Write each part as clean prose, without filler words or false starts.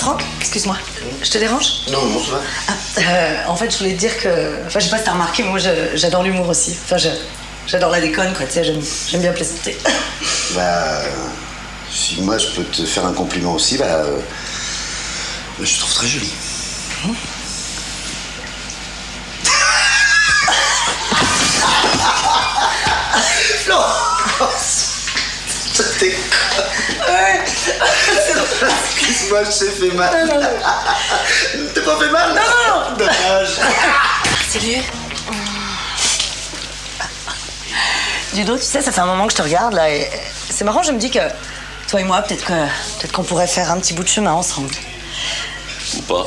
Franck, excuse-moi, je te dérange? Non, ça va. En fait, je voulais te dire que... Enfin, je sais pas si t'as remarqué, mais moi, j'adore l'humour aussi. Enfin, j'adore la déconne, quoi, tu sais, j'aime bien plaisanter. Si moi, je peux te faire un compliment aussi, je te trouve très jolie. Florence, ça t'es... Ouais. Excuse-moi, je t'ai fait mal. Non. T'es pas fait mal? Non. Dommage. Salut. Ludo, tu sais, ça fait un moment que je te regarde, là, et c'est marrant, je me dis que toi et moi, peut-être qu'on pourrait faire un petit bout de chemin ensemble. Ou pas.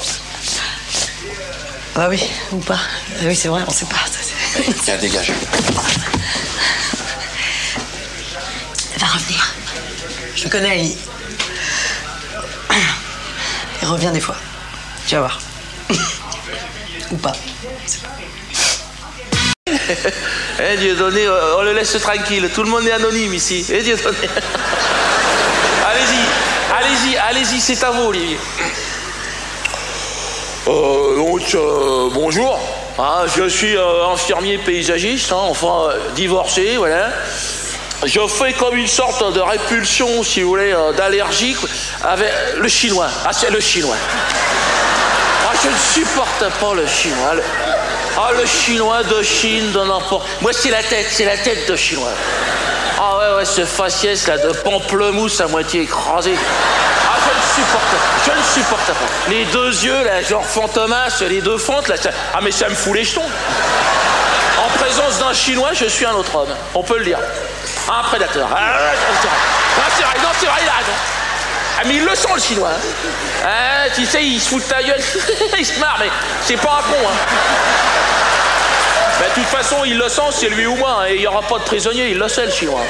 Bah oui, ou pas. Oui, c'est vrai, on sait pas. Tiens, dégage. Elle va revenir. Je le connais, il revient des fois. Tu vas voir. Ou pas. Eh Dieudonné, on le laisse tranquille. Tout le monde est anonyme ici. Eh Dieudonné. Allez-y, c'est à vous, Olivier. Bonjour. Je suis infirmier paysagiste, divorcé, voilà. Je fais comme une sorte de répulsion, si vous voulez, d'allergie avec le chinois. C'est le chinois. Je ne supporte pas le chinois. Le chinois de Chine, de n'importe... Moi, c'est la tête de chinois. Ouais, ce faciès, là, de pamplemousse à moitié écrasé. Je ne supporte pas. Les deux yeux, là, genre Fantomas, les deux fentes, là, mais ça me fout les jetons. En présence d'un chinois, je suis un autre homme. On peut le dire. Un prédateur. C'est vrai, il a raison. Mais il le sent, le chinois. Tu sais, il se fout de ta gueule. Il se marre, mais c'est pas un con. De toute façon, il le sent, c'est lui ou moi. Et il n'y aura pas de prisonnier, il le sait, le chinois.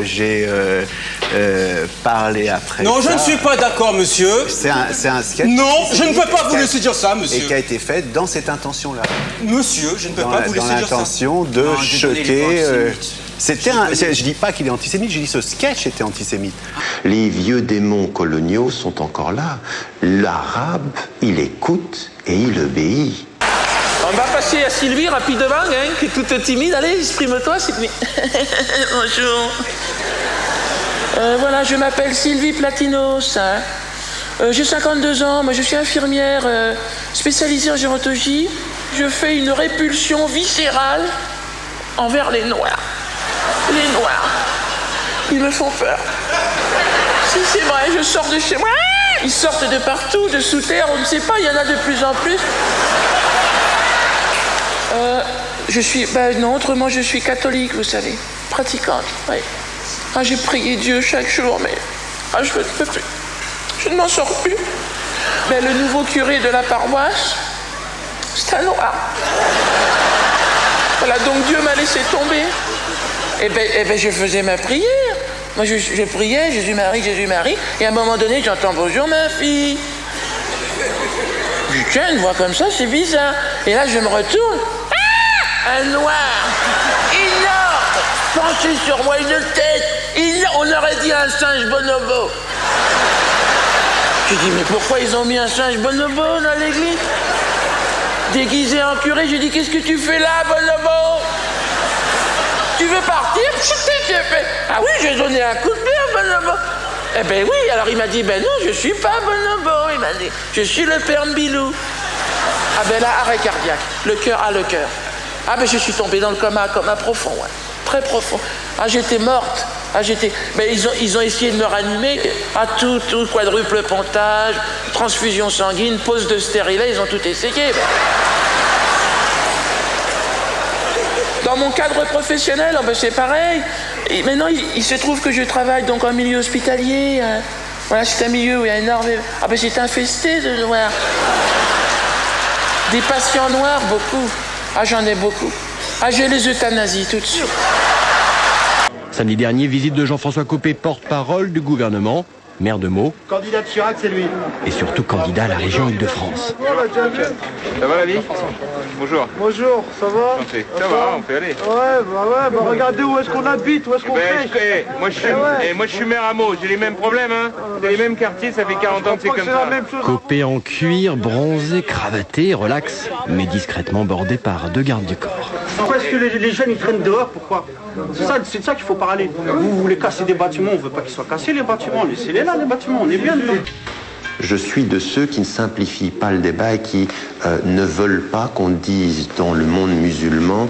J'ai parlé après. Non, je ne suis pas d'accord, monsieur. C'est un sketch. Non, je ne peux pas vous laisser dire ça, monsieur. Et qui a été fait dans cette intention-là. Monsieur, je ne peux pas vous laisser dire ça. Dans l'intention de choquer. Je dis pas qu'il est antisémite, je dis ce sketch était antisémite. Les vieux démons coloniaux sont encore là. L'arabe, il écoute et il obéit. On va passer à Sylvie rapidement, qui est toute timide. Allez, exprime-toi, Sylvie. Bonjour. Voilà, je m'appelle Sylvie Platinos. J'ai 52 ans, moi je suis infirmière spécialisée en gérontologie. Je fais une répulsion viscérale envers les Noirs. Les Noirs, ils me font peur. Si c'est vrai, je sors de chez moi. Ils sortent de partout, de sous terre, on ne sait pas, il y en a de plus en plus. Autrement je suis catholique, vous savez, pratiquante, oui. J'ai prié Dieu chaque jour, mais je ne peux plus. Je ne m'en sors plus. Mais le nouveau curé de la paroisse, c'est un noir. Voilà, donc Dieu m'a laissé tomber. Et ben, je faisais ma prière. Moi, je priais, Jésus, Marie, et à un moment donné, j'entends « Bonjour, ma fille ». Je dis « Tiens, une voix comme ça, c'est bizarre ». Et là, je me retourne. Un noir, énorme, penché sur moi, une tête, on aurait dit un singe bonobo. J'ai dit, mais pourquoi ils ont mis un singe bonobo dans l'église? Déguisé en curé, j'ai dit, qu'est-ce que tu fais là, bonobo? Tu veux partir? Ah oui, j'ai donné un coup de pied à bonobo. Eh ben oui, alors il m'a dit, ben non, je suis pas bonobo. Il m'a dit, je suis le père Mbilou. Ah ben là, arrêt cardiaque, le cœur à le cœur. Ah ben je suis tombée dans le coma profond, ouais. Très profond. J'étais morte. Mais ils ont essayé de me ranimer. Tout quadruple pontage, transfusion sanguine, pose de stérilet, ils ont tout essayé. Dans mon cadre professionnel, c'est pareil. Et maintenant, il se trouve que je travaille donc en milieu hospitalier. Voilà, c'est un milieu où il y a énormément... c'est infesté de noirs. Des patients noirs, beaucoup. J'en ai beaucoup. J'ai les euthanasies tout de suite. Samedi dernier, visite de Jean-François Copé, porte-parole du gouvernement. maire de Meaux, Candidat de Chirac, c'est lui. et surtout candidat à la région Île-de-France. Ça va la vie? Bonjour. Bonjour, ça va? Ça va, on peut aller. Ouais, regardez où est-ce qu'on habite, où est-ce qu'on fait. Moi je suis maire à Meaux, j'ai les mêmes problèmes, hein. C'est les mêmes quartiers, ça fait 40 ans que c'est comme ça. Copé en cuir, bronzé, cravaté, relax, mais discrètement bordé par 2 gardes du corps. Pourquoi est-ce que les jeunes ils traînent dehors? Pourquoi? C'est de ça qu'il faut parler. Vous voulez casser des bâtiments, on veut pas qu'ils soient cassés les bâtiments. Laissez-les là, les bâtiments, on est bien dedans. Je suis de ceux qui ne simplifient pas le débat et qui ne veulent pas qu'on dise dans le monde musulman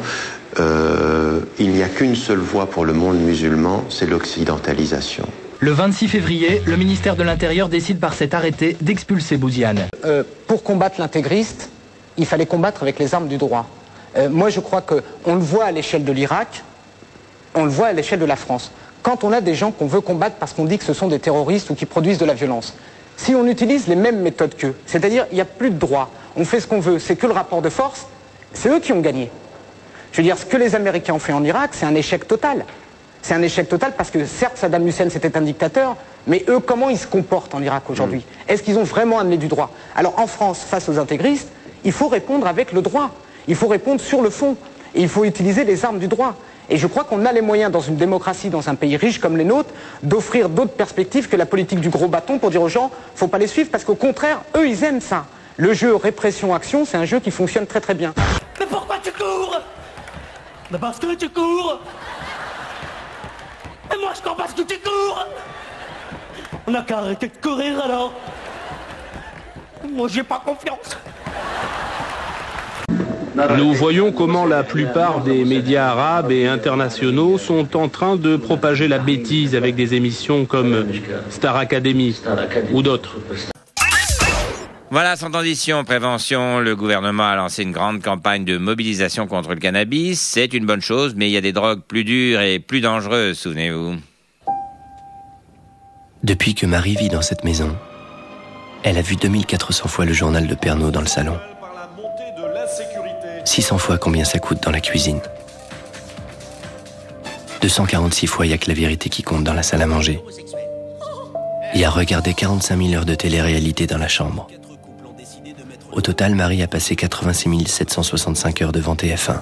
il n'y a qu'une seule voie pour le monde musulman, c'est l'occidentalisation. Le 26 février, le ministère de l'Intérieur décide par cet arrêté d'expulser Bouziane. Pour combattre l'intégriste, il fallait combattre avec les armes du droit. Moi je crois qu'on le voit à l'échelle de l'Irak, on le voit à l'échelle de la France. Quand on a des gens qu'on veut combattre parce qu'on dit que ce sont des terroristes ou qui produisent de la violence, si on utilise les mêmes méthodes qu'eux, c'est-à-dire il n'y a plus de droit, on fait ce qu'on veut, c'est que le rapport de force, c'est eux qui ont gagné. Je veux dire, ce que les Américains ont fait en Irak, c'est un échec total. C'est un échec total parce que certes Saddam Hussein c'était un dictateur, mais eux comment ils se comportent en Irak aujourd'hui? Est-ce qu'ils ont vraiment amené du droit? Alors en France, face aux intégristes, il faut répondre avec le droit, il faut répondre sur le fond, et il faut utiliser les armes du droit. Et je crois qu'on a les moyens dans une démocratie, dans un pays riche comme les nôtres, d'offrir d'autres perspectives que la politique du gros bâton pour dire aux gens, faut pas les suivre parce qu'au contraire, eux ils aiment ça. Le jeu répression-action, c'est un jeu qui fonctionne très très bien. Mais pourquoi tu cours? Mais parce que tu cours. Et moi je cours parce que tu cours. On n'a qu'à arrêter de courir alors. Moi j'ai pas confiance. Nous voyons comment la plupart des médias arabes et internationaux sont en train de propager la bêtise avec des émissions comme Star Academy ou d'autres. Voilà, sans transition, prévention, le gouvernement a lancé une grande campagne de mobilisation contre le cannabis. C'est une bonne chose, mais il y a des drogues plus dures et plus dangereuses, souvenez-vous. Depuis que Marie vit dans cette maison, elle a vu 2400 fois le journal de Pernod dans le salon. 600 fois combien ça coûte dans la cuisine. 246 fois il n'y a que la vérité qui compte dans la salle à manger. Il a regardé 45 000 heures de télé-réalité dans la chambre. Au total, Marie a passé 86 765 heures devant TF1.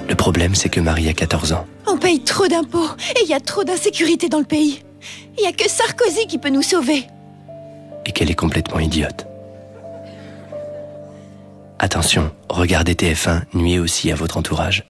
Le problème, c'est que Marie a 14 ans. On paye trop d'impôts et il y a trop d'insécurité dans le pays. Il n'y a que Sarkozy qui peut nous sauver. Et qu'elle est complètement idiote. Attention, regarder TF1 nuit aussi à votre entourage.